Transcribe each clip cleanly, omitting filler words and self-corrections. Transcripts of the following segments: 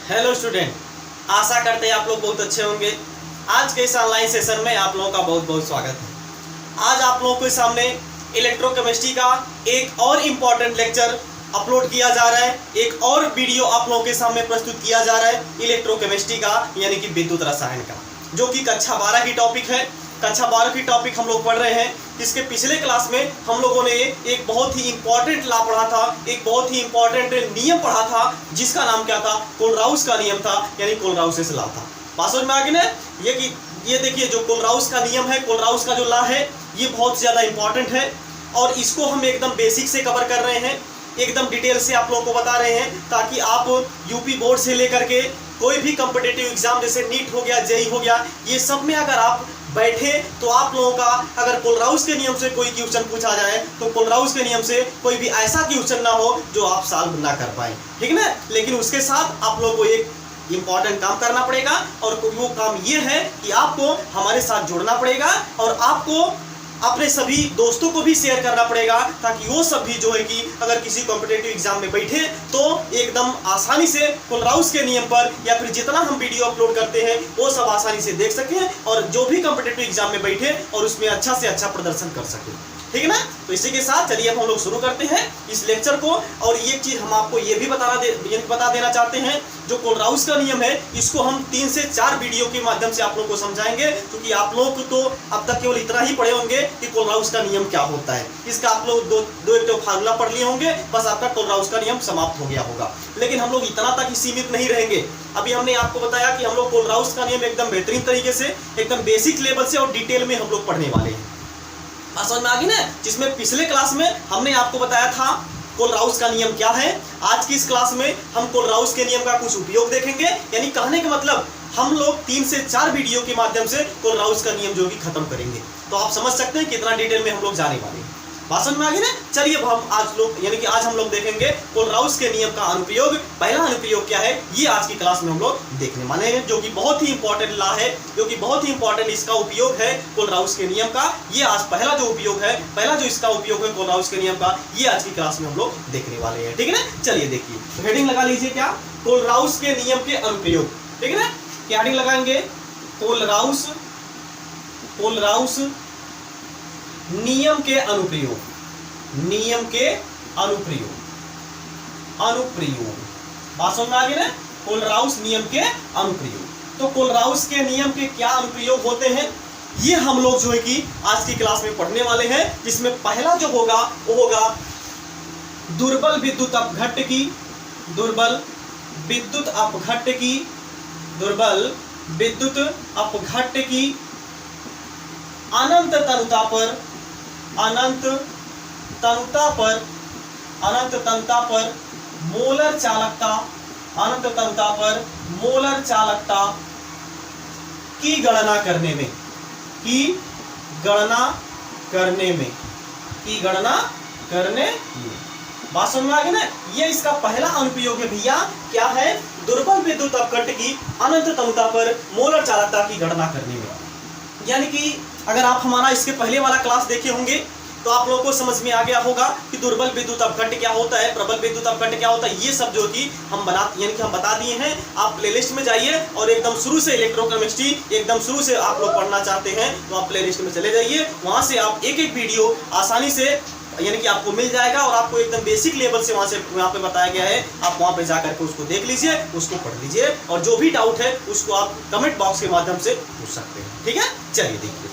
Hello student, आशा करते हैं आप लोग बहुत अच्छे होंगे। आज के इस ऑनलाइन सेशन में आप लोगों का बहुत बहुत स्वागत है। आज आप लोगों के सामने इलेक्ट्रोकेमिस्ट्री का एक और इम्पॉर्टेंट लेक्चर अपलोड किया जा रहा है। एक और वीडियो आप लोगों के सामने प्रस्तुत किया जा रहा है इलेक्ट्रोकेमिस्ट्री का, यानी कि विद्युत रसायन का, जो कि कक्षा 12 की टॉपिक है। कक्षा 12 की टॉपिक हम लोग पढ़ रहे हैं। इसके पिछले क्लास में हम लोगों ने एक बहुत ही इंपॉर्टेंट लॉ पढ़ा था, एक बहुत ही इंपॉर्टेंट नियम पढ़ा था, जिसका नाम क्या था? कोलराउस का नियम था, यानी कोलराउस लॉ था। बात समझ में आ गई ना? ये देखिए, जो कोलराउस का नियम है, कोलराउस का जो लॉ है, ये बहुत ज़्यादा इंपॉर्टेंट है और इसको हम एकदम बेसिक से कवर कर रहे हैं, एकदम डिटेल से आप लोगों को बता रहे हैं, ताकि आप यूपी बोर्ड से लेकर के कोई भी कॉम्पिटिटिव एग्जाम जैसे नीट हो गया, जेई हो गया, ये सब में अगर आप बैठे तो आप लोगों का अगर कोलराउस के नियम से कोई क्वेश्चन पूछा जाए तो कोलराउस के नियम से कोई भी ऐसा क्वेश्चन ना हो जो आप सॉल्व ना कर पाए, ठीक है ना। लेकिन उसके साथ आप लोगों को एक इंपॉर्टेंट काम करना पड़ेगा और वो काम ये है कि आपको हमारे साथ जुड़ना पड़ेगा और आपको अपने सभी दोस्तों को भी शेयर करना पड़ेगा, ताकि वो सब भी जो है कि अगर किसी कॉम्पिटिटिव एग्जाम में बैठे तो एकदम आसानी से कोलराउस के नियम पर या फिर जितना हम वीडियो अपलोड करते हैं वो सब आसानी से देख सकें और जो भी कॉम्पिटिटिव एग्जाम में बैठे और उसमें अच्छा से अच्छा प्रदर्शन कर सकें, ठीक है ना। तो इसी के साथ चलिए अब हम लोग शुरू करते हैं इस लेक्चर को। और ये चीज़ हम आपको ये भी बता देना चाहते हैं, जो कोलराउस का नियम है इसको हम 3 से 4 वीडियो के माध्यम से आप लोगों को समझाएंगे, क्योंकि आप लोग तो अब तक केवल इतना ही पढ़े होंगे कि कोलराउस का नियम क्या होता है। इसका आप लोग दो एक फार्मूला पढ़ लिए होंगे, बस आपका कोलराउस का नियम समाप्त हो गया होगा। लेकिन हम लोग इतना तक ही सीमित नहीं रहेंगे। अभी हमने आपको बताया कि हम लोग कोलराउस का नियम एकदम बेहतरीन तरीके से, एकदम बेसिक लेवल से और डिटेल में हम लोग पढ़ने वाले हैं। समझ में आ गई ना? जिसमें पिछले क्लास में हमने आपको बताया था कोलराउस का नियम क्या है। आज की इस क्लास में हम कोलराउस के नियम का कुछ उपयोग देखेंगे, यानी कहने का मतलब हम लोग 3 से 4 वीडियो के माध्यम से कोलराउस का नियम जो कि खत्म करेंगे। तो आप समझ सकते हैं कितना डिटेल में हम लोग जाने वाले हैं। बात समझ में आ गई ना? चलिए अब हम आज हम लोग देखेंगे कोलराउस के नियम का अनुप्रयोग। पहला अनुप्रयोग क्या है ये आज की क्लास में हम लोग देखने वाले हैं, जो कि बहुत ही इंपॉर्टेंट लॉ है, जो कि बहुत ही इंपॉर्टेंट इसका उपयोग है कोलराउस के नियम का। ये आज पहला जो उपयोग है, पहला जो इसका उपयोग है कोलराउस के नियम का, ये आज की क्लास में हम लोग देखने वाले हैं, ठीक है ना। चलिए देखिए, हेडिंग लगा लीजिए क्या? कोलराउस के नियम के अनुप्रयोग, ठीक है ना। क्या हेडिंग लगाएंगे? कोलराउस नियम के अनुप्रयोग, नियम के अनुप्रयोग। बात समझ में आ गई ना? कोलराउस नियम के अनुप्रयोग। तो कोलराउस के नियम के क्या अनुप्रयोग होते हैं ये हम लोग जो है कि आज की क्लास में पढ़ने वाले हैं। जिसमें पहला जो होगा वो होगा दुर्बल विद्युत अपघट्ट की अनंत तनुता पर मोलर चालकता की गणना करने में। बात समझ में आ गई ना? ये इसका पहला अनुप्रयोग है भैया। क्या है? दुर्बल विद्युत अपघट्ट की अनंत तनुता पर मोलर चालकता की गणना करने में। यानी कि अगर आप हमारा इसके पहले वाला क्लास देखे होंगे तो आप लोगों को समझ में आ गया होगा कि दुर्बल विद्युत अपघट्ट क्या होता है, प्रबल विद्युत अपघट्ट क्या होता है। ये सब जो कि हम बता दिए हैं। आप प्लेलिस्ट में जाइए और एकदम शुरू से इलेक्ट्रोकेमिस्ट्री एकदम शुरू से आप लोग पढ़ना चाहते हैं तो आप प्लेलिस्ट में चले जाइए। वहां से आप एक एक वीडियो आसानी से यानी कि आपको मिल जाएगा और आपको एकदम बेसिक लेवल से वहाँ पे बताया गया है। आप वहाँ पे जाकर के उसको देख लीजिए, उसको पढ़ लीजिए और जो भी डाउट है उसको आप कमेंट बॉक्स के माध्यम से पूछ सकते हैं, ठीक है। चलिए देखिए,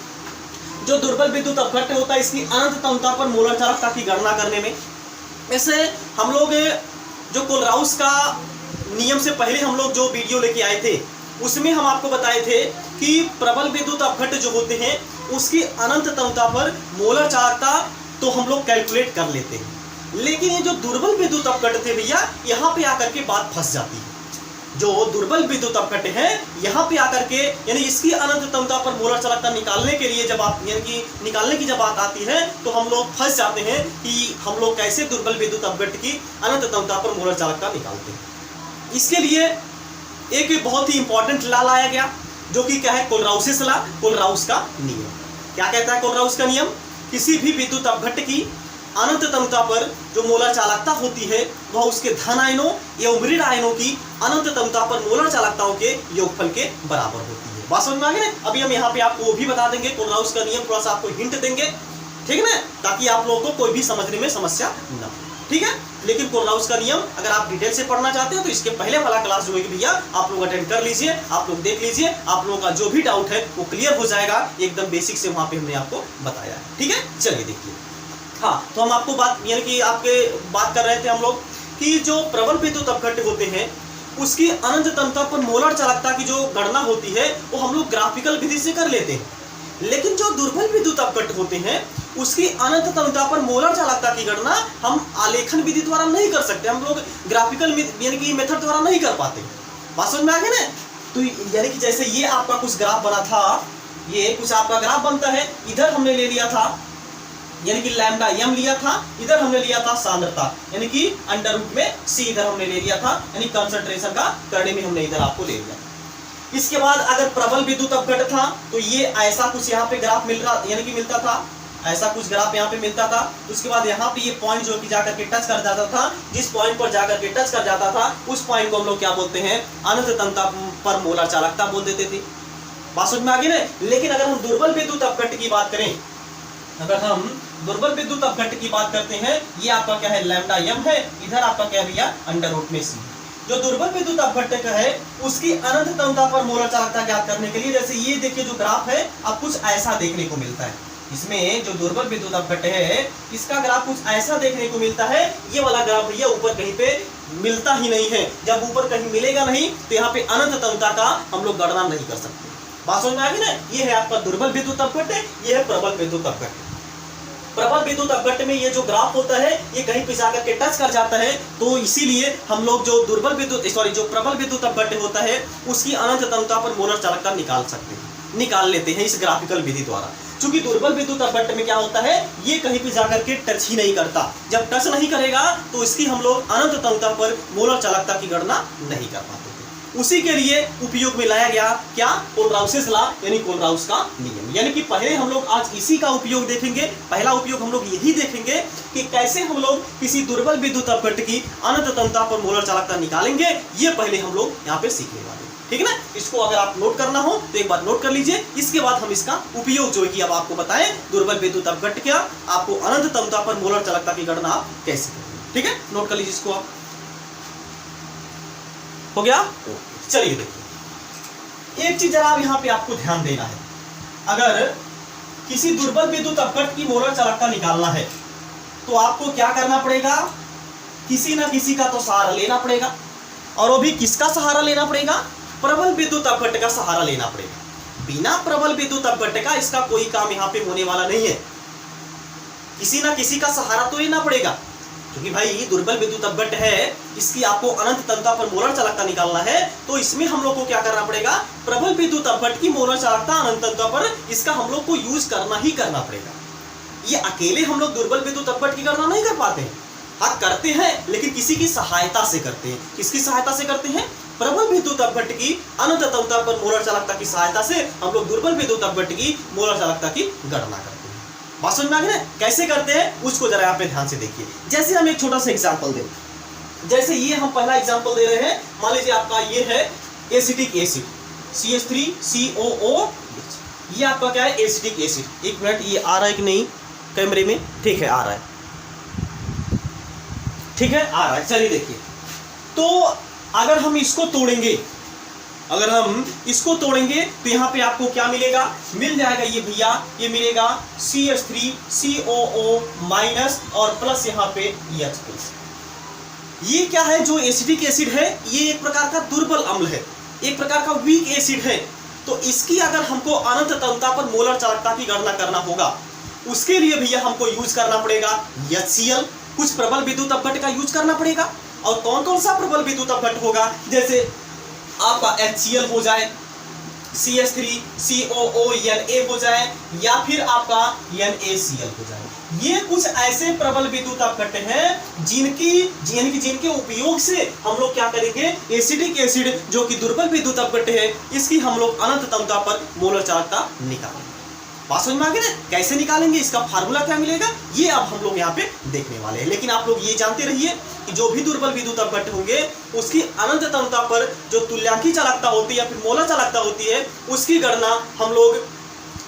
जो दुर्बल विद्युत अपघट्ट होता है इसकी अनंत तनुता पर मोलर चालकता की गणना करने में। ऐसे हम लोग जो कोलराउस का नियम से पहले हम लोग जो वीडियो लेके आए थे उसमें हम आपको बताए थे कि प्रबल विद्युत अपघट्ट जो होते हैं उसकी अनंत तनुता पर मोलर चालकता तो हम लोग कैलकुलेट कर लेते हैं। लेकिन ये जो दुर्बल विद्युत अपघट्ट थे भैया, यहाँ पे आकर के बात फंस जाती है। जो दुर्बल विद्युत अपघट्ट है यहाँ पे आकर के यानी इसकी अनंत तनुता पर मोलर चालकता निकालने के लिए जब आप यानी कि निकालने की जब बात आती है तो हम लोग फंस जाते हैं कि हम लोग कैसे दुर्बल विद्युत अपघट्ट की अनंत तनुता पर मोलर चालकता निकालते हैं। इसके लिए एक बहुत ही इंपॉर्टेंट लॉ लाया गया, जो कि क्या है? कोलराउस लॉ, कोलराउस का नियम। क्या कहता है कोलराउस का नियम? किसी भी विद्युत अपघट्ट की अनंत तमता पर जो मोलर चालकता होती है वह उसके धन आयनों एवं ऋण आयनों की अनंत तमता पर मोलर चालकताओं के योगफल के बराबर होती है। बात समझ में आ गई ना। अभी हम यहाँ पे आपको वो भी बता देंगे, कोलराउस का नियम थोड़ा सा आपको हिंट देंगे, ठीक है ना, ताकि आप लोगों को कोई भी समझने में समस्या न हो, ठीक है। लेकिन कोलराउस का नियम अगर आप डिटेल से पढ़ना चाहते हो तो इसके पहले वाला क्लास जो है भैया आप लोग अटेंड कर लीजिए, आप लोग देख लीजिए, आप लोगों का जो भी डाउट है वो क्लियर हो जाएगा, एकदम बेसिक से वहां पे हमने आपको बताया है, ठीक है। चलिए देखिए, हाँ तो हम आपको बात यानी कि आपके बात कर रहे थे हम लोग कि जो प्रबल विद्युत अपघट्य होते हैं उसकी अनंत तमता पर मोलर चालकता की जो गणना होती है वो हम लोग ग्राफिकल विधि से कर लेते हैं, लेकिन जो दुर्बल विद्युत अपघट्य होते हैं उसकी अनंत तमता पर मोलर चालकता की गणना हम आलेखन विधि द्वारा नहीं कर सकते, हम लोग ग्राफिकल यानी कि मेथड द्वारा नहीं कर पाते। बात समझ में आ गई ना। तो यानी कि जैसे ये आपका कुछ ग्राफ बना था, ये कुछ आपका ग्राफ बनता है, इधर हमने ले लिया था यानी कि लैम्डा एम लिया था, इधर हमने लिया था सांद्रता यानी कि अंडर रूट में सी इधर हमने ले लिया था, यानी कंसंट्रेशन का करने में हमने इधर आपको ले लिया। इसके बाद अगर प्रबल विद्युत अपघट्य था तो ये ऐसा कुछ यहाँ पे ग्राफ मिल रहा यानी कि मिलता था, ऐसा कुछ ग्राफ यहाँ पे मिलता था। उसके बाद यहाँ पे ये पॉइंट जो कि जाकर के टच कर जाता था, जिस पॉइंट पर जाकर के टच कर जाता था उस पॉइंट को हम लोग क्या बोलते हैं, अनंत तमता पर मोलर चालकता बोल देते थे। बात समझ में आ गई ना। लेकिन अगर हम दुर्बल विद्युत अपघट्य की बात करें, अगर हम दुर्बल विद्युत अपघट्य की बात करते हैं, ये आपका क्या है लैम्डा एम है, इधर आपका क्या भैया अंडर रूट में सी। जो दुर्बल विद्युत अपघट्य का है उसकी अनंत तमता पर मोलर चालकता ज्ञात करने के लिए जैसे ये देखिए जो ग्राफ है अब कुछ ऐसा देखने को मिलता है। इसमें जो दुर्बल विद्युत अपघट्य है इसका ग्राफ कुछ ऐसा देखने को मिलता है। ये वाला ग्राफ भैया ऊपर कहीं पे मिलता ही नहीं है, जब ऊपर कहीं मिलेगा नहीं तो यहाँ पे अनंत तमता का हम लोग गणना नहीं कर सकते। बात समझ में आ गई ना। ये है आपका दुर्बल विद्युत अपघट्य, ये है प्रबल विद्युत अपघट्य। प्रबल विद्युत अपघट्य में ये जो ग्राफ होता है ये कहीं पे जाकर के टच कर जाता है, तो इसीलिए हम लोग जो जो प्रबल विद्युत अपघट्य होता है उसकी अनंत तमता पर मोलर चालकता निकाल लेते हैं इस ग्राफिकल विधि द्वारा। क्योंकि दुर्बल विद्युत अपघट्य में क्या होता है, ये कहीं पे जाकर के टच ही नहीं करता, जब टच नहीं करेगा तो इसकी हम लोग अनंत तमता पर मोलर चालकता की गणना नहीं कर पाते थे। उसी के लिए उपयोग में लाया गया क्या, कोलराउस लॉ यानी कोलराउस का नियम। यानी कि पहले हम लोग आज इसी का उपयोग देखेंगे, पहला उपयोग हम लोग यही देखेंगे कि कैसे हम लोग किसी दुर्बल विद्युत अपघट्य की अनंत तमता पर मोलर चालकता निकालेंगे, ये पहले हम लोग यहाँ पे सीखने वाले, ठीक है ना। इसको अगर आप नोट करना हो तो एक बार नोट कर लीजिए, इसके बाद हम इसका उपयोग जो है कि अब आपको बताएं दुर्बल विद्युत अपघट्य क्या, आपको अनंत तमता पर मोलर चालकता की गणना आप कैसे करेंगे, ठीक है। नोट कर लीजिए इसको आप, हो गया। चलिए देखिए एक चीज जरा यहाँ पे आपको ध्यान देना है, अगर किसी दुर्बल विद्युत अपघट्य की मोलर चालकता निकालना है तो आपको क्या करना पड़ेगा, किसी ना किसी का तो सहारा लेना पड़ेगा, और वो भी किसका सहारा लेना पड़ेगा, प्रबल विद्युत अपघट्य का सहारा लेना पड़ेगा। बिना प्रबल विद्युत अपघट्य का इसका कोई काम यहाँ पे होने वाला नहीं है, किसी ना किसी का सहारा तो लेना पड़ेगा। क्योंकि भाई दुर्बल विद्युत अपघट्य है, इसकी आपको अनंत तमता पर मोलर चालकता निकालना है, तो इसमें हम लोग को क्या करना पड़ेगा, प्रबल विद्युत अपघट्य की मोलर चालकता अनंत तमता पर इसका हम लोग को यूज करना ही करना पड़ेगा। ये अकेले हम लोग दुर्बल विद्युत अपघट्य की गणना नहीं कर पाते हैं, हाँ करते हैं लेकिन किसी की सहायता से करते हैं। किसकी सहायता से करते हैं, प्रबल विद्युत अपघट्य की अनंत तमता पर मोलर चालकता की सहायता से हम लोग दुर्बल विद्युत अपघट्य की मोलर चालकता की गणना करते हैं। बात समझ में आ गई ना, कैसे करते हैं उसको जरा यहाँ पे ध्यान से देखिए। जैसे हम एक छोटा सा एग्जांपल दें, जैसे ये हम पहला एग्जांपल दे रहे हैं, मान लीजिए आपका ये है एसिटिक एसिड CH3COO, ये आपका क्या है एसिटिक एसिड। एक मिनट, ये आ रहा है कि नहीं कैमरे में, ठीक है आ रहा है, ठीक है आ रहा है। चलिए देखिए, तो अगर हम इसको तोड़ेंगे, अगर हम इसको तोड़ेंगे तो यहाँ पे आपको क्या मिलेगा, मिल जाएगा ये भैया, ये मिलेगा CH3COO माइनस और प्लस यहाँ पे H+। ये क्या है, जो एसिडिक एसिड है ये एक प्रकार का दुर्बल अम्ल है, एक प्रकार का वीक एसिड है। तो इसकी अगर हमको अनंत तमता पर मोलर चालकता की गणना करना होगा, उसके लिए भैया हमको यूज करना पड़ेगा HCl, कुछ प्रबल विद्युत अपघट्य का यूज करना पड़ेगा। और कौन कौन सा प्रबल विद्युत अपघट्य होगा, जैसे आपका HCl हो जाए, CH3COO Na हो जाए, या फिर आपका NaCl हो जाए। ये कुछ ऐसे प्रबल विद्युत अपघट्य हैं जिनके उपयोग से हम लोग क्या करेंगे, एसिडिक एसिड जो कि दुर्बल विद्युत अपघट्य है इसकी हम लोग अनंत तमता पर मोलर चालकता निकालेंगे। बात समझ में आ गई ना? कैसे निकालेंगे, इसका फार्मूला क्या मिलेगा, ये अब हम लोग यहाँ पे देखने वाले हैं। लेकिन आप लोग ये जानते रहिए कि जो भी दुर्बल विद्युत अपघट्ट होंगे उसकी अनंत तमता पर जो तुल्यांकी चालकता होती है या फिर मोलर चालकता होती है उसकी गणना हम लोग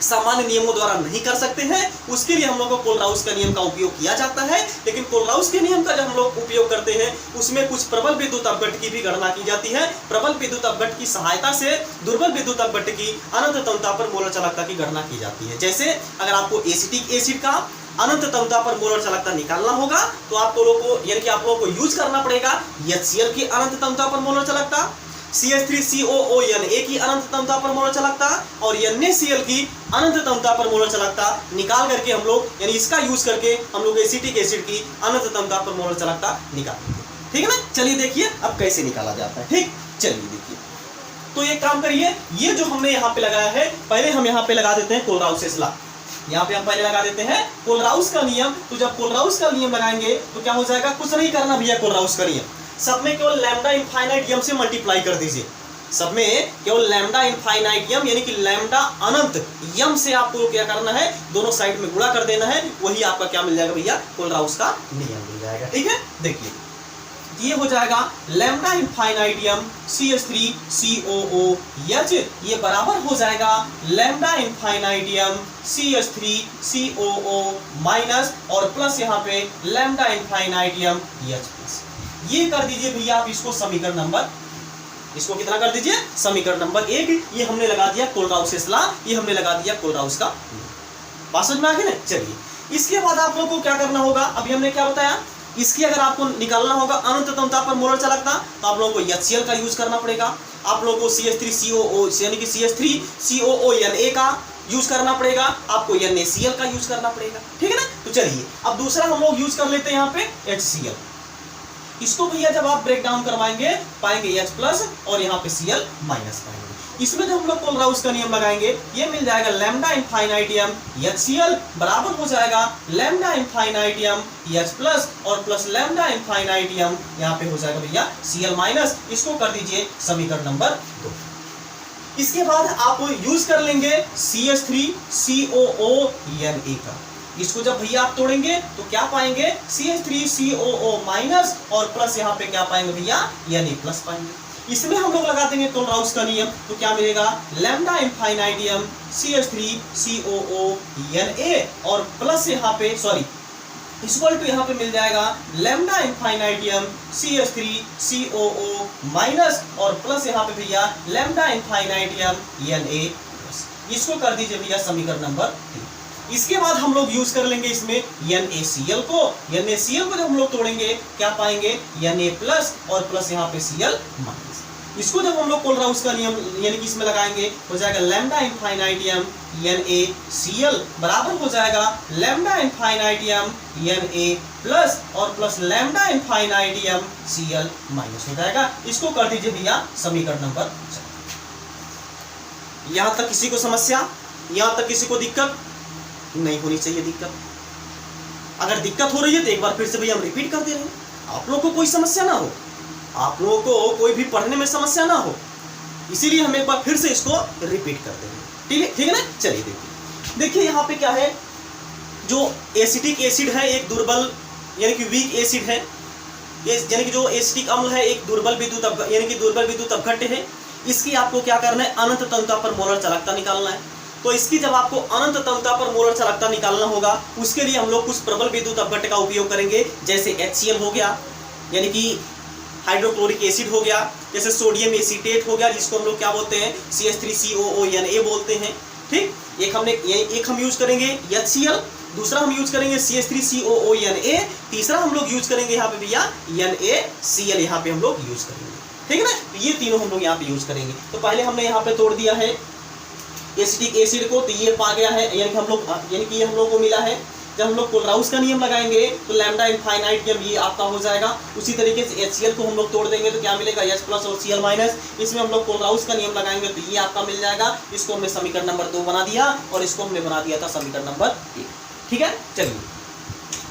सामान्य नियमों द्वारा नहीं कर सकते हैं। उसके लिए हम लोग को कोलराउस का नियम का उपयोग किया जाता है। लेकिन कोलराउस के नियम का जब हम लोग उपयोग करते हैं उसमें कुछ प्रबल विद्युत अपघट्ट की भी गणना की जाती है। प्रबल विद्युत अपघट्ट की सहायता से दुर्बल विद्युत अपघट्ट की अनंत तमता पर मोलर चालकता की गणना की जाती है। जैसे अगर आपको एसिटिक एसिड का अनंत तमता पर मोलर चालकता निकालना होगा तो आप लोगों को यानी कि आप लोगों को यूज करना पड़ेगा HCl की अनंत तमता पर मोलर चालकता, CH3COONA की अनंत तमता पर मोलर चालकता और NaCl की अनंत तमता पर मोलर चालकता निकाल करके हम लोग यानी इसका यूज करके हम लोग एसिटिक एसिड की अनंत तमता पर मोलर चालकता निकालेंगे। ठीक है ना? चलिए देखिए अब कैसे निकाला जाता है। ठीक, चलिए देखिए। तो एक काम करिए, ये जो हमने यहाँ पे लगाया है पहले हम यहाँ पे लगा देते हैं कोलराउस लॉ। यहाँ पे हम पहले लगा देते हैं कोलराउस का नियम। तो जब कोलराउस का नियम लगाएंगे तो क्या हो जाएगा, कुछ नहीं करना भैया, कोलराउस का नियम सब में केवल लैम्डा इनफाइनाइट यम से मल्टीप्लाई कर दीजिए। सब में केवल लैम्डा इनफाइनाइट यम यानी कि लैम्डा अनंत यम से आपको क्या करना है, दोनों साइड में गुणा कर देना है। वही आपका क्या मिल जाएगा भैया, कोलराउस का नियम मिल जाएगा। ठीक है, देखिए ये हो जाएगा लैम्डा इनफाइनाइट यम CH3COOH ये बराबर हो जाएगा लैम्डा इनफाइनाइट यम CH3COO माइनस और प्लस यहाँ पे लैम्डा इनफाइनाइट यम H+। ये कर दीजिए भैया आप इसको समीकरण नंबर, इसको कितना कर दीजिए, समीकरण नंबर 1। ये हमने लगा दिया कोलराउस लॉ, ये हमने लगा दिया कोलराउस का। बात समझ में आ गई ना? चलिए इसके बाद आप लोगों को क्या करना होगा, अभी हमने क्या बताया, इसकी अगर आपको निकालना होगा अनंत तमता पर मोलर चालकता तो आप लोगों को HCl का यूज करना पड़ेगा। आप लोगों को CH3COO यानी कि CH3COONA का यूज करना पड़ेगा, आपको NaCl का यूज करना पड़ेगा। ठीक है ना? तो चलिए अब दूसरा हम लोग यूज कर लेते हैं यहाँ पे HCl। इसको भैया जब आप ब्रेक डाउन करवाएंगे पाएंगे H+ और यहाँ पे Cl माइनस पाएंगे। इसमें जब हम लोग कोलराउस का नियम लगाएंगे ये मिल जाएगा लैम्डा इनफाइनाइट यम HCl बराबर हो जाएगा लैम्डा इनफाइनाइट यम H+ और प्लस लैम्डा इनफाइनाइट यम यहाँ पे हो जाएगा भैया Cl माइनस। इसको कर दीजिए समीकरण नंबर 2। इसके बाद आप यूज कर लेंगे CH3COONA का। इसको जब भैया आप तोड़ेंगे तो क्या पाएंगे, CH3COO माइनस और प्लस यहाँ पे क्या पाएंगे भैया, Na+ पाएंगे। इसमें हम लोग लगा देंगे कोलराउस का नियम तो क्या मिलेगा, लैम्डा इनफाइनाइट यम CH3COONA और प्लस यहाँ पे सॉरी इक्वल टू यहाँ पे मिल जाएगा लैम्डा इनफाइनाइट यम CH3COO माइनस और प्लस यहाँ पे भैया लैम्डा इनफाइनाइट यम Na+। इसको कर दीजिए भैया समीकरण नंबर 3। इसके बाद हम लोग यूज कर लेंगे इसमें NaCl को। NaCl को जब हम लोग तोड़ेंगे क्या पाएंगे, Na+ और प्लस यहाँ पे Cl माइनस। इसको जब हम लोग कोलराउस का नियम यानी कि इसमें लगाएंगे हो जाएगा लैम्डा इनफाइनाइट यम NaCl बराबर हो जाएगा लैम्डा इनफाइनाइट यम Na+ और प्लस लैम्डा इनफाइनाइट यम Cl माइनस हो जाएगा। इसको कर दीजिए भैया समीकरण नंबर 4। यहां तक किसी को समस्या, यहां तक किसी को दिक्कत नहीं होनी चाहिए। दिक्कत अगर दिक्कत हो रही है तो एक बार फिर से भैया हम रिपीट कर दे रहे हैं, आप लोगों को कोई समस्या ना हो, आप लोगों को कोई भी पढ़ने में समस्या ना हो, इसीलिए हम एक बार फिर से इसको रिपीट कर दे रहे हैं। ठीक है ना? चलिए देखिए यहाँ पे क्या है, जो एसिटिक एसिड है एक दुर्बल यानी कि वीक एसिड है, यानी कि जो एसिटिक अम्ल है एक दुर्बल विद्युत यानी कि दुर्बल विद्युत अपघट्ट है। इसकी आपको क्या करना है, अनंत तमता पर मोलर चालकता निकालना है। तो इसकी जब आपको अनंत तमता पर मोलर चालकता निकालना होगा उसके लिए हम लोग कुछ प्रबल विद्युत अपघट्ट का उपयोग करेंगे। जैसे HCl हो गया यानी कि हाइड्रोक्लोरिक एसिड हो गया, जैसे सोडियम एसीटेट हो गया जिसको हम लोग क्या बोलते हैं CH3COONA बोलते हैं। ठीक, एक हम यूज करेंगे HCl, दूसरा हम यूज करेंगे CH3COONA, तीसरा हम लोग यूज करेंगे यहाँ पे भैया NaCl यहाँ पे हम लोग यूज करेंगे। ठीक है ना? ये तीनों हम लोग यहाँ पे यूज करेंगे। तो पहले हमने यहाँ पे तोड़ दिया है एसिटिक एसिड को, तो ये पा गया है यानी कि हम लोग को मिला है। जब हम लोग कोलराउस का नियम लगाएंगे तो लैम्डा इनफाइनाइट यम ये आपका हो जाएगा। उसी तरीके से HCl को हम लोग तोड़ देंगे तो क्या मिलेगा, H+ और Cl माइनस। इसमें हम लोग कोलराउस का नियम लगाएंगे तो ये आपका मिल जाएगा। इसको हमने समीकरण नंबर 2 बना दिया और इसको हमने बना दिया था समीकरण नंबर 1। ठीक है, चलिए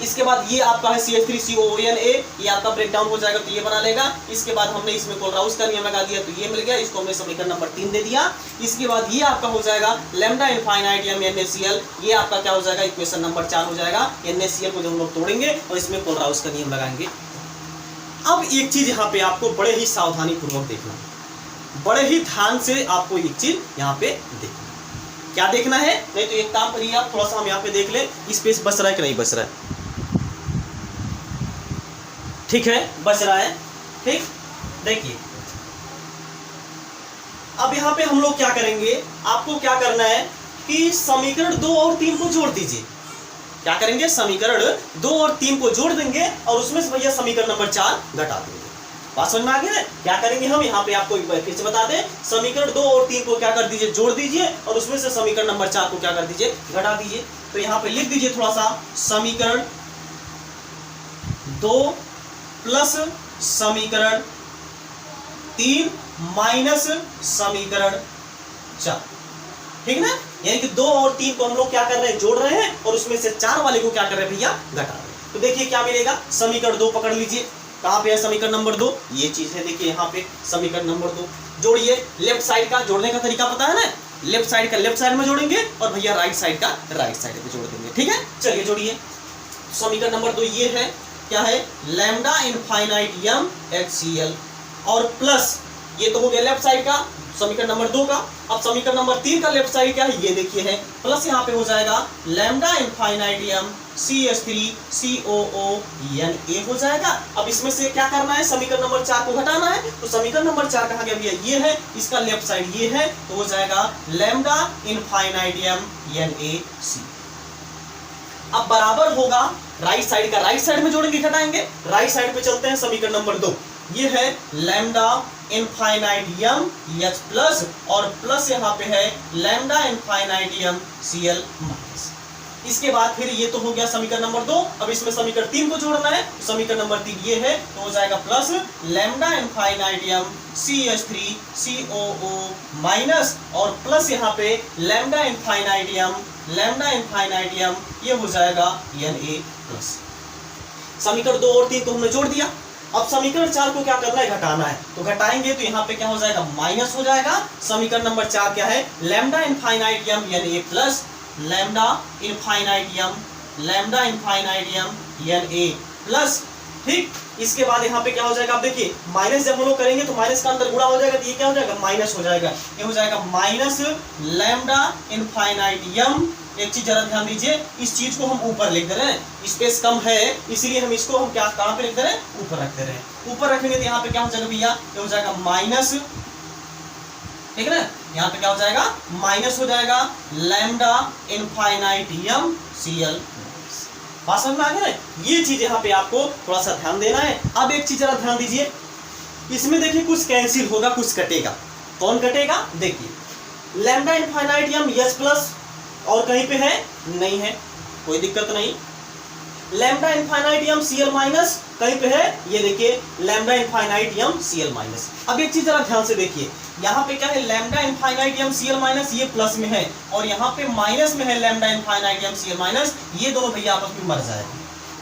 इसके बाद ये आपका है CH3COONA, ये आपका ब्रेक डाउन हो जाएगा तो ये बना लेगा। इसके बाद हमने इसमें कोलराउस का नियम लगा दिया तो ये मिल गया, इसको हमने समीकरण नंबर 3 दे दिया। इसके बाद ये आपका हो जाएगा लैम्डा इनफाइनाइट m NaCl, ये आपका क्या हो जाएगा, इक्वेशन नंबर 4 हो जाएगा। NaCl को जो हम लोग तोड़ेंगे और इसमें कोलराउस का नियम लगाएंगे। अब एक चीज यहाँ पे आपको बड़े ही सावधानी पूर्वक देखना, बड़े ही ध्यान से आपको एक चीज यहाँ पे देखना। क्या देखना है, नहीं तो एक काम करिए आप, थोड़ा सा हम यहाँ पे देख लें स्पेस बच रहा है कि नहीं बच रहा है। ठीक है, बच रहा है। ठीक, देखिए अब यहाँ पे हम लोग क्या करेंगे, आपको क्या करना है कि समीकरण 2 और 3 को जोड़ दीजिए। क्या करेंगे, समीकरण 2 और 3 को जोड़ देंगे और उसमें से भैया समीकरण नंबर 4 घटा देंगे। बात समझ में आ गया है। क्या करेंगे हम यहाँ पे आपको एक बार फिर से बता दें, समीकरण 2 और 3 को क्या कर दीजिए, जोड़ दीजिए और उसमें से समीकरण नंबर 4 को क्या कर दीजिए, घटा दीजिए। तो यहाँ पे लिख दीजिए थोड़ा सा, समीकरण 2 प्लस समीकरण 3 माइनस समीकरण 4। ठीक ना, यानी कि 2 और 3 को हम लोग क्या कर रहे हैं, जोड़ रहे हैं और उसमें से 4 वाले को क्या कर रहे हैं भैया, घटा रहे हैं। तो देखिए क्या मिलेगा, समीकरण 2 पकड़ लीजिए, कहाँ पे है समीकरण नंबर 2, ये चीज है, देखिए यहाँ पे समीकरण नंबर 2 जोड़िए। लेफ्ट साइड का जोड़ने का तरीका पता है ना, लेफ्ट साइड का लेफ्ट साइड में जोड़ेंगे और भैया राइट साइड का राइट साइड में जोड़ देंगे। ठीक है, चलिए जोड़िए। समीकरण नंबर 2 ये है, क्या है, लैम्डा इनफाइनाइट m HCl और प्लस ये तो हो गया लेफ्ट साइड का समीकरण नंबर 2 का। अब समीकरण नंबर 3 का लेफ्ट साइड क्या है, ये देखिए है, प्लस यहाँ पे हो जाएगा लैम्डा इनफाइनाइट m CH3COONA हो जाएगा। अब इसमें से क्या करना है, समीकरण नंबर 4 को घटाना है। तो समीकरण नंबर 4 कहाँ गया भैया, ये है, इसका लेफ्ट साइड ये है, तो हो जाएगा लैम्डा इनफाइनाइट m NaC। अब बराबर होगा राइट साइड का राइट साइड में जोड़ेंगे, घटाएंगे, राइट साइड पे चलते हैं। समीकरण नंबर 2 ये है lambda infinite m H plus और प्लस यहाँ पे है lambda infinite m Cl minus. इसके बाद फिर ये तो हो गया समीकरण नंबर 2। अब इसमें समीकरण 3 को जोड़ना है, तो समीकरण नंबर 3 ये है, तो हो जाएगा plus lambda infinite m CH3COO minus और प्लस यहाँ पे लैम्डा इनफाइनाइट m ये हो जाएगा Na प्लस। समीकरण 2 और 3 को हमने जोड़ दिया। अब समीकरण 4 को क्या करना है, घटाना है। तो घटाएंगे तो यहाँ पे क्या हो जाएगा, माइनस हो जाएगा। समीकरण नंबर 4 क्या है, lambda infinite m Na plus lambda infinite m Na plus. ठीक, इसके बाद यहाँ पे क्या हो जाएगा, आप देखिए माइनस जब हम लोग करेंगे तो माइनस का अंदर गुणा हो जाएगा, तो ये क्या हो जाएगा, माइनस हो जाएगा। ये हो जाएगा माइनस लैम्डा इनफाइनाइट m। एक चीज जरा ध्यान दीजिए, इस चीज को हम ऊपर लिख दे रहे हैं, स्पेस कम है इसीलिए हम इसको हम क्या कहाँ पे लिख दे रहे हैं, ऊपर रख दे रहे हैं। ऊपर रखेंगे तो यहाँ पे क्या हो जाएगा भैया, ये हो जाएगा माइनस, ठीक है ना, यहाँ पे क्या हो जाएगा, माइनस हो जाएगा लैम्डा इनफाइनाइट m Cl। बात समझ में आ गया है। ये चीज यहाँ पे आपको थोड़ा सा ध्यान देना है। अब एक चीज जरा ध्यान दीजिए, इसमें देखिए कुछ कैंसिल होगा, कुछ कटेगा। कौन कटेगा, देखिए lambda infinite m H plus और कहीं पे है, नहीं है, कोई दिक्कत नहीं। Lambda infinite m Cl minus कहीं पे है, ये देखिए lambda infinite m Cl minus. अब एक चीज जरा ध्यान से देखिए, यहाँ पे क्या है, lambda infinite m Cl minus, ये प्लस में है और यहाँ पे माइनस में है lambda infinite m Cl minus. ये दोनों भैया आपस में मर जाएगा।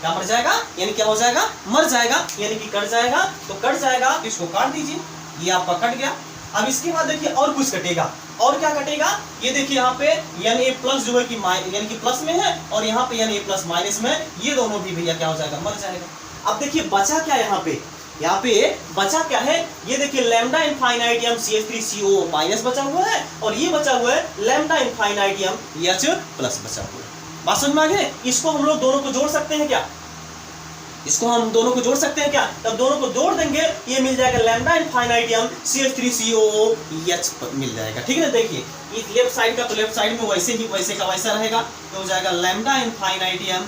क्या मर जाएगा, यानी क्या हो जाएगा, मर जाएगा, यानी कि कट जाएगा। तो कट जाएगा तो इसको काट दीजिए, ये आपका कट गया। अब इसके बाद देखिए और कुछ कटेगा, और क्या कटेगा, ये देखिए यहाँ पे Na प्लस जो है कि यानी कि प्लस में है और यहाँ पे Na प्लस माइनस में, ये दोनों भी भैया क्या हो जाएगा, मर जाएगा। अब देखिए बचा क्या, यहाँ पे बचा क्या है, ये देखिए lambda infinite m CH3COO minus बचा हुआ है और ये बचा हुआ है lambda infinite m H plus बचा हुआ है। बात समझ में आ गई। इसको हम लोग दोनों को जोड़ सकते हैं क्या, इसको हम दोनों को जोड़ सकते हैं क्या, तब दोनों को जोड़ देंगे, ये मिल जाएगा lambda infinite m CH3COO H मिल जाएगा। ठीक है ना, देखिए इस लेफ्ट साइड का तो लेफ्ट साइड में वैसे ही वैसे का वैसा रहेगा, तो हो जाएगा लैम्डा इनफाइनाइट m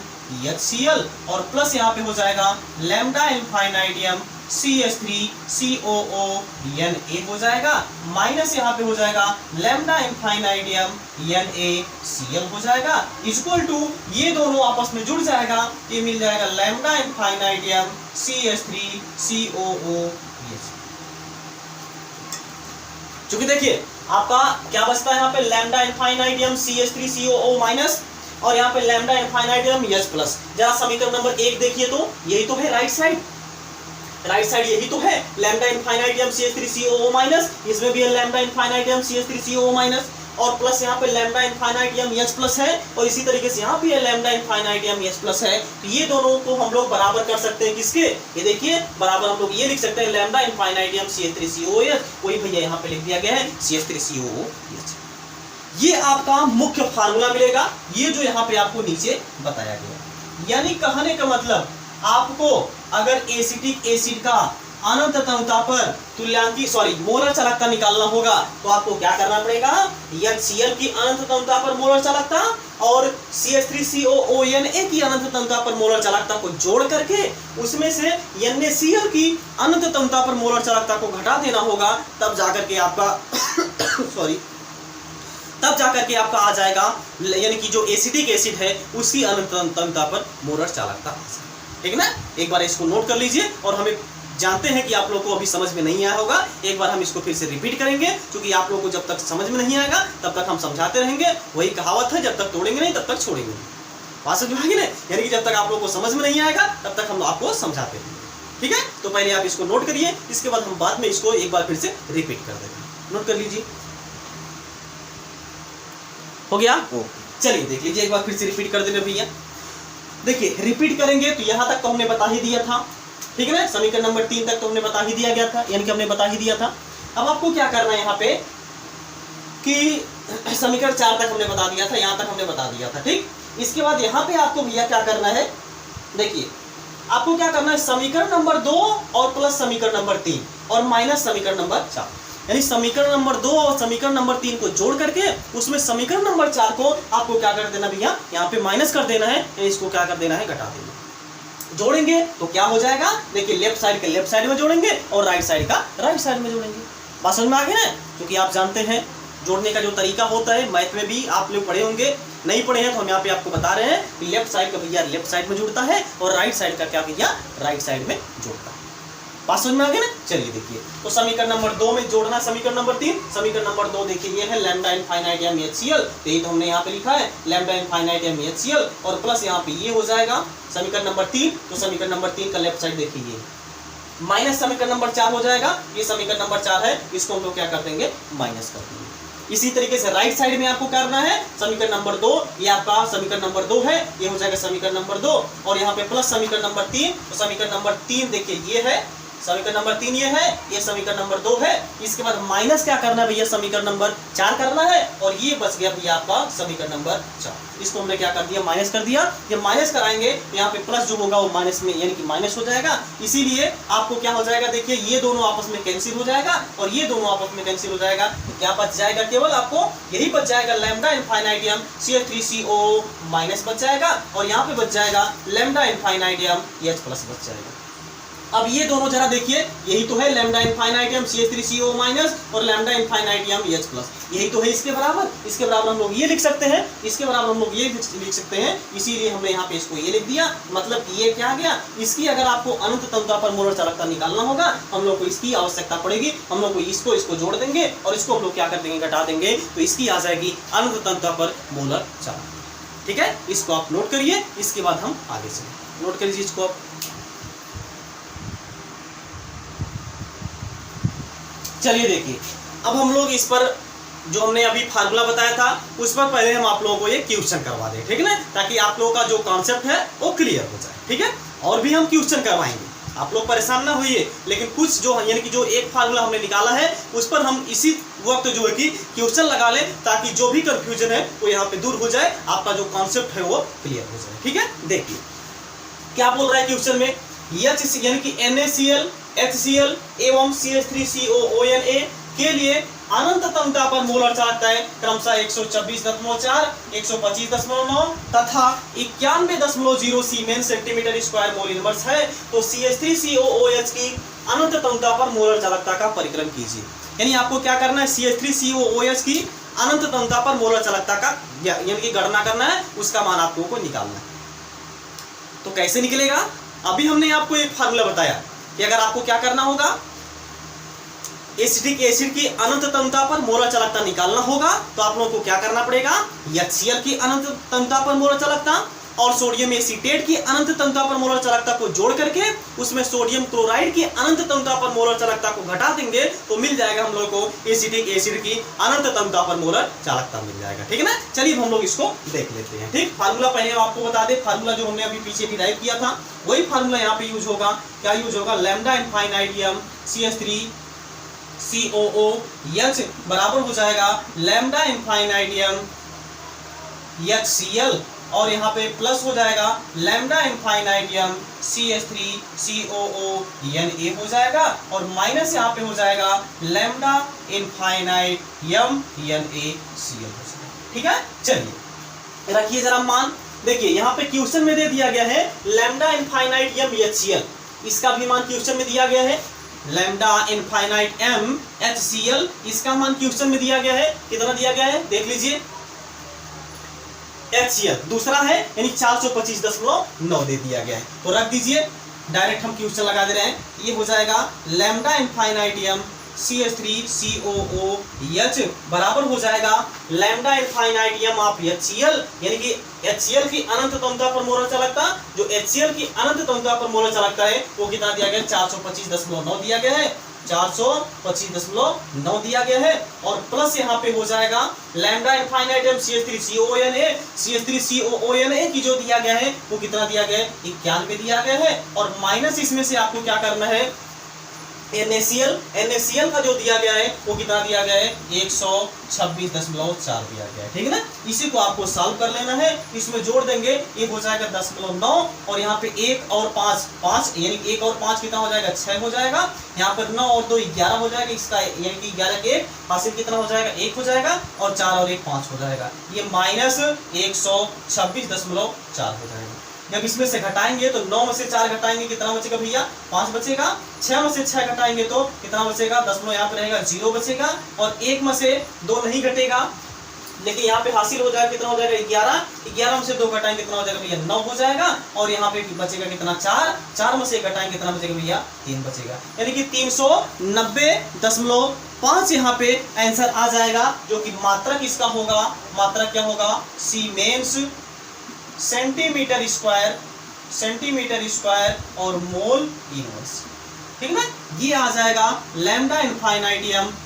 HCl और प्लस यहाँ पे हो जाएगा lambda infinite m CH3COO Na हो जाएगा, माइनस यहाँ पे हो जाएगा लैम्डा इनफाइनाइट m NaCl हो जाएगा, इक्वल टू ये दोनों आपस में जुड़ जाएगा, ये मिल जाएगा लैम्डा इनफाइनाइट m CH3COO। चूंकि देखिए आपका क्या बचता है यहाँ पे, lambda infinite m CH3COO minus और यहाँ पे लैम्डा इनफाइनाइटियम H प्लस। जरा समीकरण नंबर 1 देखिए तो यही तो है राइट साइड, राइट साइड यही तो है, लैम्डा इनफाइनाइटियम CH3COO माइनस, इसमें भी है लैम्डा इनफाइनाइटियम CH3COO माइनस, और प्लस यहाँ पे लैम्डा इनफाइनाइटियम H प्लस है, और इसी तरीके से यहाँ भी है लैम्डा इनफाइनाइटियम H प्लस है। तो ये दोनों को हम लोग बराबर कर सकते हैं किसके, ये देखिए बराबर हम लोग ये लिख सकते हैं लैम्डा इनफाइनाइटियम CH3COOH, वही भैया यहाँ पे लिख दिया गया है CH3COOH। ये आपका मुख्य फार्मूला मिलेगा, ये जो यहाँ पे आपको नीचे बताया गया। यानी कहने का मतलब आपको अगर एसिटिक एसिड का अनंत तंवता पर तुल्यांकी मोलर चालकता निकालना होगा तो आपको क्या करना पड़ेगा, HCl की अनंत तंवता पर मोलर चालकता और CH3COONA की अनंत तंवता पर मोलर चालकता को जोड़ करके उसमें से NaCl की अनंत तंवता पर मोलर चालकता को घटा देना होगा, तब जाकर के आपका तब जाकर के आपका आ जाएगा, यानी कि जो एसिटिक एसिड है उसकी अनंत तंवता पर मोलर चालकता, ठीक ना। एक बार इसको नोट कर लीजिए, और हमें जानते हैं कि आप लोगों को अभी समझ में नहीं आया होगा, एक बार हम इसको फिर से रिपीट करेंगे, क्योंकि आप लोगों को जब तक समझ में नहीं आएगा तब तक हम समझाते रहेंगे। वही कहावत है, जब तक तोड़ेंगे नहीं तब तक छोड़ेंगे नहीं, बात समझ में आएगी ना। यानी कि जब तक आप लोगों को समझ में नहीं आएगा तब तक हम आपको समझाते रहेंगे, ठीक है। तो पहले आप इसको नोट करिए, इसके बाद हम बाद में इसको एक बार फिर से रिपीट कर देंगे। नोट कर लीजिए, हो गया। चलिए देख लीजिए, एक बार फिर से रिपीट कर देंगे भैया। देखिए रिपीट करेंगे तो यहाँ तक तो हमने बता ही दिया था, ठीक है ना। समीकरण नंबर 3 तक तो हमने बता ही दिया गया था, यानी कि हमने बता ही दिया था। अब आपको क्या करना है यहाँ पे कि समीकरण 4 तक हमने बता दिया था, यहाँ तक हमने बता दिया था, ठीक। इसके बाद यहाँ पे आपको भैया क्या करना है, देखिए आपको क्या करना है, समीकरण नंबर 2 और प्लस समीकरण नंबर 3 और माइनस समीकरण नंबर 4, यानी समीकरण नंबर 2 और समीकरण नंबर 3 को जोड़ करके उसमें समीकरण नंबर 4 को आपको क्या कर देना भैया, यहाँ पे माइनस कर देना है, इसको क्या कर देना है, घटा देना। जोड़ेंगे तो क्या हो जाएगा, देखिए लेफ्ट साइड के लेफ्ट साइड में जोड़ेंगे और राइट साइड का राइट साइड में जोड़ेंगे। बात समझ में आ गई ना। क्योंकि आप जानते हैं जोड़ने का जो तरीका होता है, मैथ में भी आप लोग पढ़े होंगे, नहीं पढ़े हैं तो हम यहाँ पे आपको बता रहे हैं कि लेफ्ट साइड का भैया लेफ्ट साइड में जुड़ता है और राइट साइड का क्या भैया राइट साइड में जुड़ता है। बात समझ में आ गई ना। चलिए देखिए, तो समीकरण नंबर 2 में जोड़ना समीकरण नंबर 3, समीकरण नंबर 2 देखिए ये है लैम्डा इनफाइनाइटियम HCl, तो ये तो हमने यहाँ पे लिखा है लैम्डा इनफाइनाइटियम HCl, और प्लस यहाँ पे ये हो जाएगा समीकरण नंबर 3, तो समीकरण नंबर 3 का लेफ्ट साइड देखिए माइनस समीकरण नंबर 4 हो जाएगा, ये समीकरण नंबर 4 है, इसको हम लोग क्या कर देंगे, माइनस कर देंगे। इसी तरीके से राइट साइड में आपको करना है समीकरण नंबर 2, ये आपका समीकरण नंबर 2 है, ये हो जाएगा समीकरण नंबर 2, और यहाँ पे प्लस समीकरण नंबर 3, तो समीकरण नंबर 3 देखिए ये है, समीकरण नंबर 3 ये है, ये समीकरण नंबर 2 है। इसके बाद माइनस क्या करना है भैया, समीकरण नंबर 4 करना है, और ये बच गया भैया आपका समीकरण नंबर 4, इसको हमने क्या कर दिया, माइनस कर दिया। जब माइनस कराएंगे यहाँ पे प्लस जो होगा वो माइनस में यानी कि माइनस हो जाएगा, इसीलिए आपको क्या हो जाएगा, देखिए ये दोनों आपस में कैंसिल हो जाएगा और ये दोनों आपस में कैंसिल हो जाएगा, तो क्या बच जाएगा, केवल आपको यही बच जाएगा लैम्डा इनफाइनाइटियम CH3COO माइनस बच जाएगा, और यहाँ पे बच जाएगा लैम्डा इनफाइनाइटियम H प्लस बच जाएगा। अब ये दोनों जरा देखिए, यही तो है लैम्डा इनफाइनाइटियम CH3COO माइनस और लैम्डा इनफाइनाइटियम H प्लस, यही तो है इसके बराबर। इसके बराबर हम लोग ये लिख सकते हैं, इसके बराबर हम लोग ये लिख सकते हैं, इसीलिए हमने यहाँ पे इसको ये लिख दिया। मतलब ये क्या गया, इसकी अगर आपको अनंत तंवता पर मोलर चालकता निकालना होगा, हम लोग को इसकी आवश्यकता पड़ेगी, हम लोग को इसको जोड़ देंगे और इसको हम लोग क्या कर देंगे, घटा देंगे, तो इसकी आ जाएगी अनंत तंवता पर मोलर चालकता। ठीक है, इसको आप नोट करिए, इसके बाद हम आगे चलें। नोट कर लीजिए इसको आप। चलिए देखिए, अब हम लोग इस पर जो हमने अभी फार्मूला बताया था उस पर पहले हम आप लोगों को ये क्वेश्चन करवा दें, ठीक है ना, ताकि आप लोगों का जो कॉन्सेप्ट है वो क्लियर हो जाए। ठीक है, और भी हम क्वेश्चन करवाएंगे, आप लोग परेशान ना होइए, लेकिन कुछ जो यानी कि जो एक फार्मूला हमने निकाला है उस पर हम इसी वक्त जो है कि क्वेश्चन लगा लें, ताकि जो भी कंफ्यूजन है वो यहाँ पे दूर हो जाए, आपका जो कॉन्सेप्ट है वो क्लियर हो जाए। ठीक है, देखिए क्या बोल रहा है क्वेश्चन में, H यानी कि NaCl HCl एवं CH3COONA के लिए अनंत तंवता पर मोलर चालकता है क्रमशः 126.4, 125.9 तथा 91.0 सीमेन सेंटीमीटर स्क्वायर मोल इनवर्स है। तो CH3COOH की अनंत तंवता पर मोलर चालकता का परिक्रम कीजिए। यानी आपको क्या करना है, CH3COOH की अनंत तंवता पर मोलर चालकता का यानी कि गणना करना है, उसका मान आप लोगों को निकालना है। तो कैसे निकलेगा, अभी हमने आपको एक फार्मूला बताया कि अगर आपको क्या करना होगा, एसिटिक एसिड की अनंत तंता पर मोलर चालकता निकालना होगा तो आप लोगों को क्या करना पड़ेगा, HCl की अनंत तंता पर मोलर चालकता और सोडियम एसीटेट की अनंत तंता पर मोलर चालकता को जोड़ करके उसमें सोडियम क्लोराइड की अनंत तंता पर मोलर चालकता को घटा देंगे तो मिल जाएगा हम लोग को एसिटिक एसिड की अनंत तंता पर मोलर चालकता मिल जाएगा। ठीक है ना, चलिए हम लोग इसको देख लेते हैं। ठीक, फार्मूला पहले आपको बता दें, फार्मूला जो हमने अभी पीछे डिराइव किया था वही फार्मूला यहाँ पे यूज होगा। क्या यूज होगा, लैम्डा इनफाइनाइट CH3COOH बराबर हो जाएगा लैम्डा इनफाइनाइट HCl और यहाँ पे प्लस हो जाएगा लैम्डा इनफाइनाइट CH3COONA हो जाएगा और माइनस यहाँ पे हो जाएगा लैम्डा इनफाइनाइट NaCl हो जाएगा। ठीक है, चलिए रखिए जरा मान, देखिए यहाँ पे क्वेश्चन में दे दिया गया है लैम्डा इनफाइनाइट HCl, इसका भी मान क्वेश्चन में दिया गया है लैम्डा इनफाइनाइट HCl, इसका मान क्वेश्चन में दिया गया है, कितना दिया गया है देख लीजिए, HCl दूसरा है यानी 425.9 दे दिया गया है तो रख दीजिए, डायरेक्ट हम क्वेश्चन लगा दे रहे हैं, ये हो जाएगा लैम्डा इनफाइनाइट CH3COOH बराबर हो जाएगा लैम्डा इनफाइनाइट ऑफ HCl, यानी कि HCl की अनंत तंता पर मोलर चालकता, जो HCl की अनंत तंता पर मोलर चालकता है वो कितना दिया गया, 425.9 दिया गया है, 425.9 दिया गया है और प्लस यहाँ पे हो जाएगा लैम्डा इनफाइनाइट CH3COONA की जो दिया गया है वो कितना दिया गया है, 91 दिया गया है और माइनस इसमें से आपको क्या करना है, NaCl का जो दिया गया है वो कितना दिया गया है, 126.4 दिया गया है। ठीक है ना, इसी को आपको सॉल्व कर लेना है, इसमें जोड़ देंगे ये हो जाएगा 10.9 और यहाँ पे 1 और 5 यानी 1 और 5 कितना हो जाएगा, 6 हो जाएगा, यहाँ पर 9 और 2 11 हो जाएगा, इसका यानी कि 11 के 1 हासिल कितना हो जाएगा, 1 हो जाएगा और 4 और 1 5 हो जाएगा, ये माइनस 126.4 हो जाएगा। जब इसमें से घटाएंगे तो 9 में से 4 घटाएंगे कितना बचेगा भैया, 5 बचेगा, 6 में से 6 घटाएंगे तो कितना बचेगा, 10 यहाँ पे रहेगा 0 बचेगा और 1 में से 2 नहीं घटेगा लेकिन यहाँ पे हासिल हो जाएगा कितना हो जाएगा, 11 में से 2 घटाएंगे कितना हो जाएगा भैया, 9 हो जाएगा और यहाँ पे बचेगा कितना, 4 में से 1 घटाएंगे कितना बचेगा भैया, 3 बचेगा, यानी कि 390.5 यहाँ पे आंसर आ जाएगा, जो कि मात्रक इसका होगा, मात्रक क्या होगा, सीमेंस सेंटीमीटर स्क्वायर और मोल इनवर्स। ठीक है, ये आ जाएगा लैम्डा इनफाइनाइट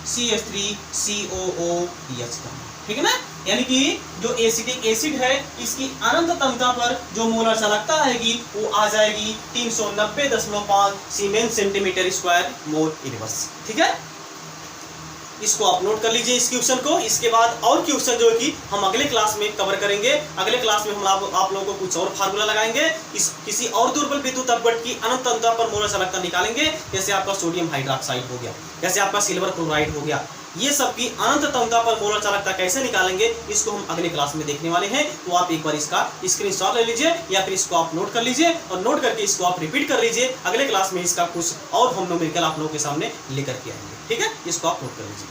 CH3COOH का। ठीक है ना, यानी कि जो एसिटिक एसिड है इसकी अनंत तंता पर जो मोलर चालकता आएगी वो आ जाएगी 390.5 siemens centimetre square mole inverse. ठीक है, इसको आप नोट कर लीजिए इस क्वेश्चन को। इसके बाद और क्वेश्चन जो है कि हम अगले क्लास में कवर करेंगे। अगले क्लास में हम आप लोगों को कुछ और फार्मूला लगाएंगे, किसी और दुर्बल विद्युत अपघट की अनंत तंता पर मोलर चालकता निकालेंगे, जैसे आपका सोडियम हाइड्रोक्साइड हो गया, जैसे आपका सिल्वर क्लोराइड हो गया, ये सब की अनंत तंता पर मोलर चालकता कैसे निकालेंगे इसको हम अगले क्लास में देखने वाले हैं। तो आप एक बार इसका स्क्रीनशॉट ले लीजिए या फिर इसको आप नोट कर लीजिए और नोट करके इसको आप रिपीट कर लीजिए। अगले क्लास में इसका कुछ और हम न्यूमेरिकल आप लोगों के सामने लेकर के आएंगे। ठीक है, इसको आप नोट कर लीजिए।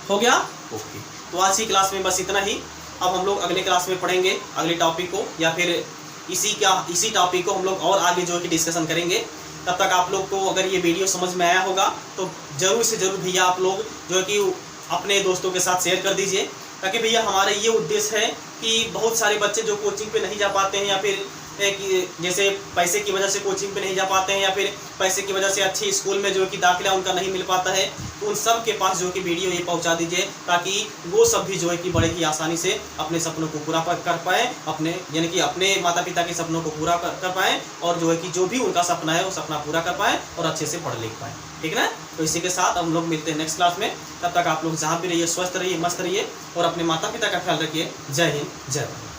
हो गया, ओके। तो आज की क्लास में बस इतना ही। अब हम लोग अगले क्लास में पढ़ेंगे अगले टॉपिक को, या फिर इसी टॉपिक को हम लोग और आगे जो है कि डिस्कशन करेंगे। तब तक आप लोग को अगर ये वीडियो समझ में आया होगा तो ज़रूर से ज़रूर भैया आप लोग जो है कि अपने दोस्तों के साथ शेयर कर दीजिए, ताकि भैया हमारा ये उद्देश्य है कि बहुत सारे बच्चे जो कोचिंग पे नहीं जा पाते हैं, या फिर जैसे पैसे की वजह से कोचिंग पे नहीं जा पाते हैं, या फिर पैसे की वजह से अच्छे स्कूल में जो कि दाखिला उनका नहीं मिल पाता है, तो उन सब के पास जो कि वीडियो ये पहुंचा दीजिए, ताकि वो सब भी जो है कि बड़े ही आसानी से अपने सपनों को पूरा कर पाएँ, अपने यानी कि अपने माता पिता के सपनों को पूरा कर पाएँ, और जो है कि जो भी उनका सपना है वो सपना पूरा कर पाएँ और अच्छे से पढ़ लिख पाएँ। ठीक है ना, तो इसी के साथ हम लोग मिलते हैं नेक्स्ट क्लास में। तब तक आप लोग जहाँ भी रहिए स्वस्थ रहिए, मस्त रहिए और अपने माता पिता का ख्याल रखिए। जय हिंद, जय भारत।